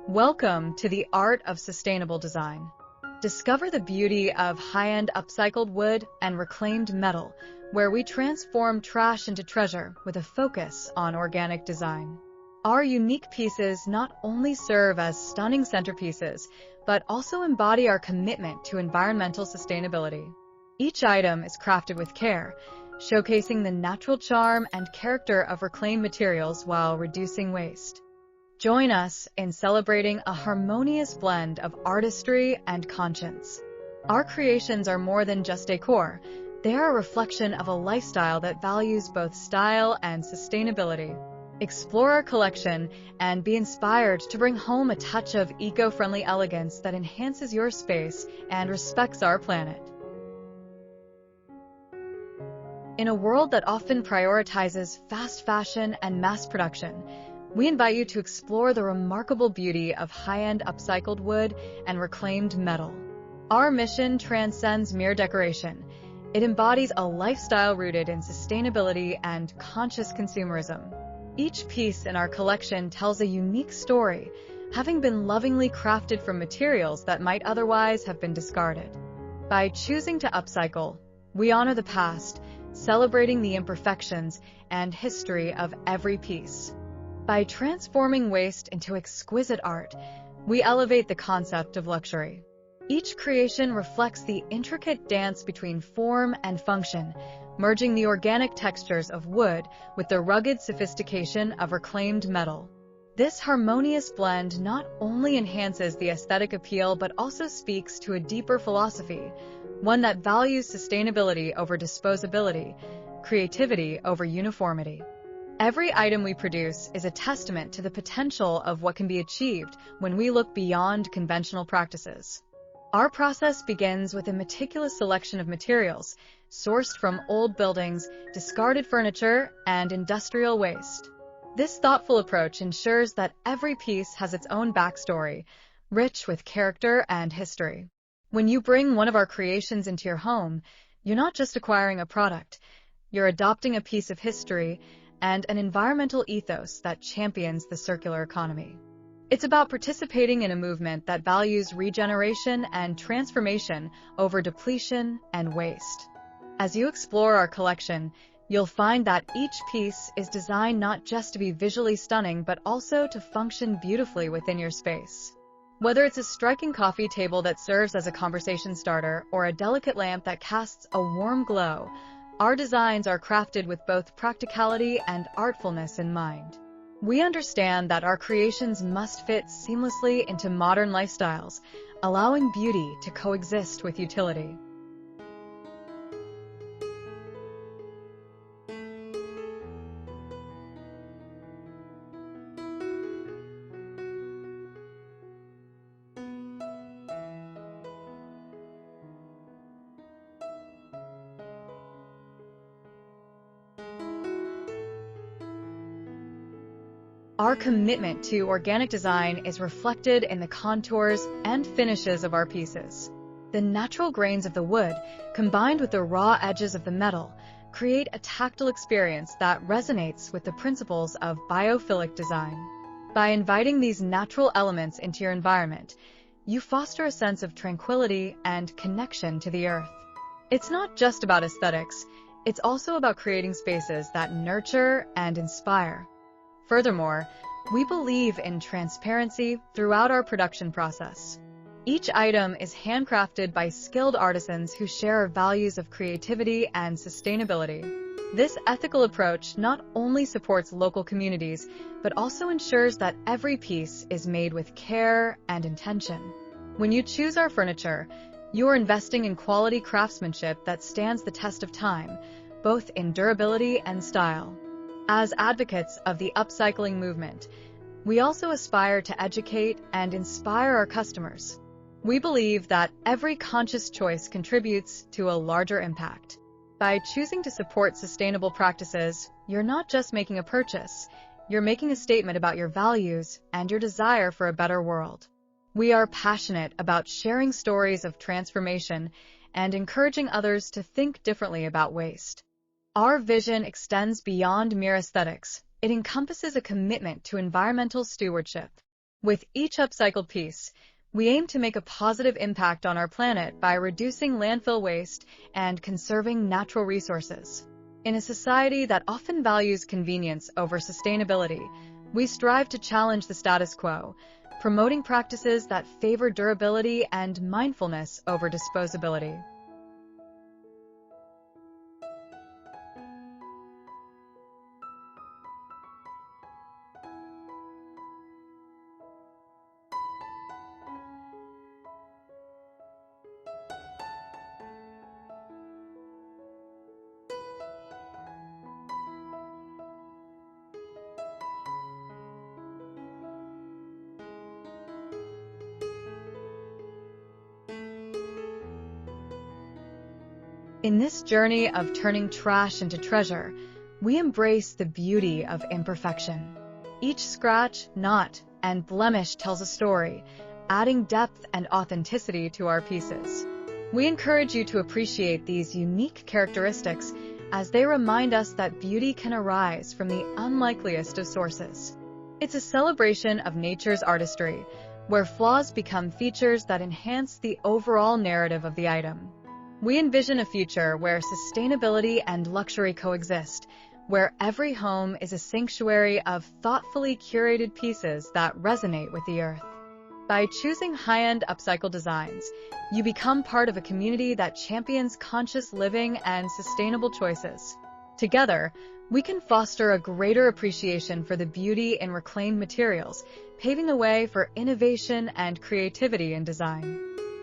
Welcome to the art of sustainable design. Discover the beauty of high-end upcycled wood and reclaimed metal, where we transform trash into treasure with a focus on organic design. Our unique pieces not only serve as stunning centerpieces, but also embody our commitment to environmental sustainability. Each item is crafted with care, showcasing the natural charm and character of reclaimed materials while reducing waste. Join us in celebrating a harmonious blend of artistry and conscience. Our creations are more than just decor. They are a reflection of a lifestyle that values both style and sustainability. Explore our collection and be inspired to bring home a touch of eco-friendly elegance that enhances your space and respects our planet. In a world that often prioritizes fast fashion and mass production, we invite you to explore the remarkable beauty of high-end upcycled wood and reclaimed metal. Our mission transcends mere decoration. It embodies a lifestyle rooted in sustainability and conscious consumerism. Each piece in our collection tells a unique story, having been lovingly crafted from materials that might otherwise have been discarded. By choosing to upcycle, we honor the past, celebrating the imperfections and history of every piece. By transforming waste into exquisite art, we elevate the concept of luxury. Each creation reflects the intricate dance between form and function, merging the organic textures of wood with the rugged sophistication of reclaimed metal. This harmonious blend not only enhances the aesthetic appeal but also speaks to a deeper philosophy, one that values sustainability over disposability, creativity over uniformity. Every item we produce is a testament to the potential of what can be achieved when we look beyond conventional practices. Our process begins with a meticulous selection of materials, sourced from old buildings, discarded furniture, and industrial waste. This thoughtful approach ensures that every piece has its own backstory, rich with character and history. When you bring one of our creations into your home, you're not just acquiring a product, you're adopting a piece of history and an environmental ethos that champions the circular economy. It's about participating in a movement that values regeneration and transformation over depletion and waste. As you explore our collection, you'll find that each piece is designed not just to be visually stunning, but also to function beautifully within your space. Whether it's a striking coffee table that serves as a conversation starter or a delicate lamp that casts a warm glow, our designs are crafted with both practicality and artfulness in mind. We understand that our creations must fit seamlessly into modern lifestyles, allowing beauty to coexist with utility. Our commitment to organic design is reflected in the contours and finishes of our pieces. The natural grains of the wood, combined with the raw edges of the metal, create a tactile experience that resonates with the principles of biophilic design. By inviting these natural elements into your environment, you foster a sense of tranquility and connection to the earth. It's not just about aesthetics, it's also about creating spaces that nurture and inspire. Furthermore, we believe in transparency throughout our production process. Each item is handcrafted by skilled artisans who share our values of creativity and sustainability. This ethical approach not only supports local communities, but also ensures that every piece is made with care and intention. When you choose our furniture, you are investing in quality craftsmanship that stands the test of time, both in durability and style. As advocates of the upcycling movement, we also aspire to educate and inspire our customers. We believe that every conscious choice contributes to a larger impact. By choosing to support sustainable practices, you're not just making a purchase, you're making a statement about your values and your desire for a better world. We are passionate about sharing stories of transformation and encouraging others to think differently about waste. Our vision extends beyond mere aesthetics. It encompasses a commitment to environmental stewardship. With each upcycled piece, we aim to make a positive impact on our planet by reducing landfill waste and conserving natural resources. In a society that often values convenience over sustainability, we strive to challenge the status quo, promoting practices that favor durability and mindfulness over disposability. In this journey of turning trash into treasure, we embrace the beauty of imperfection. Each scratch, knot, and blemish tells a story, adding depth and authenticity to our pieces. We encourage you to appreciate these unique characteristics as they remind us that beauty can arise from the unlikeliest of sources. It's a celebration of nature's artistry, where flaws become features that enhance the overall narrative of the item. We envision a future where sustainability and luxury coexist, where every home is a sanctuary of thoughtfully curated pieces that resonate with the earth. By choosing high-end upcycle designs, you become part of a community that champions conscious living and sustainable choices. Together, we can foster a greater appreciation for the beauty in reclaimed materials, paving the way for innovation and creativity in design.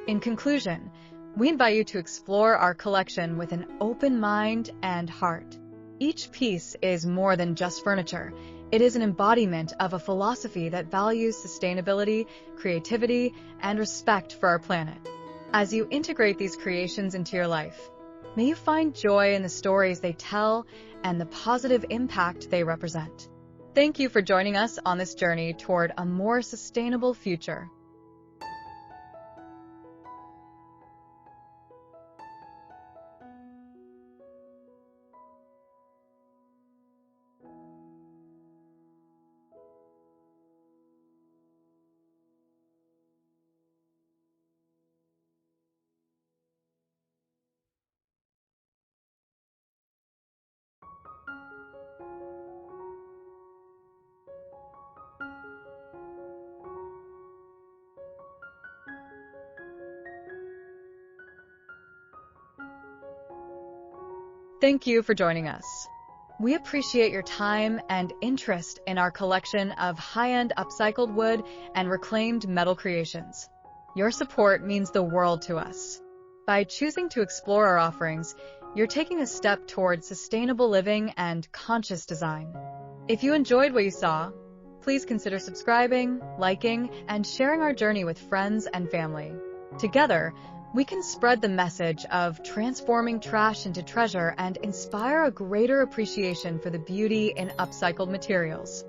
In conclusion, we invite you to explore our collection with an open mind and heart. Each piece is more than just furniture. It is an embodiment of a philosophy that values sustainability, creativity, and respect for our planet. As you integrate these creations into your life, may you find joy in the stories they tell and the positive impact they represent. Thank you for joining us on this journey toward a more sustainable future. Thank you for joining us. We appreciate your time and interest in our collection of high-end upcycled wood and reclaimed metal creations. Your support means the world to us. By choosing to explore our offerings, you're taking a step toward sustainable living and conscious design. If you enjoyed what you saw, please consider subscribing, liking, and sharing our journey with friends and family. Together, we can spread the message of transforming trash into treasure and inspire a greater appreciation for the beauty in upcycled materials.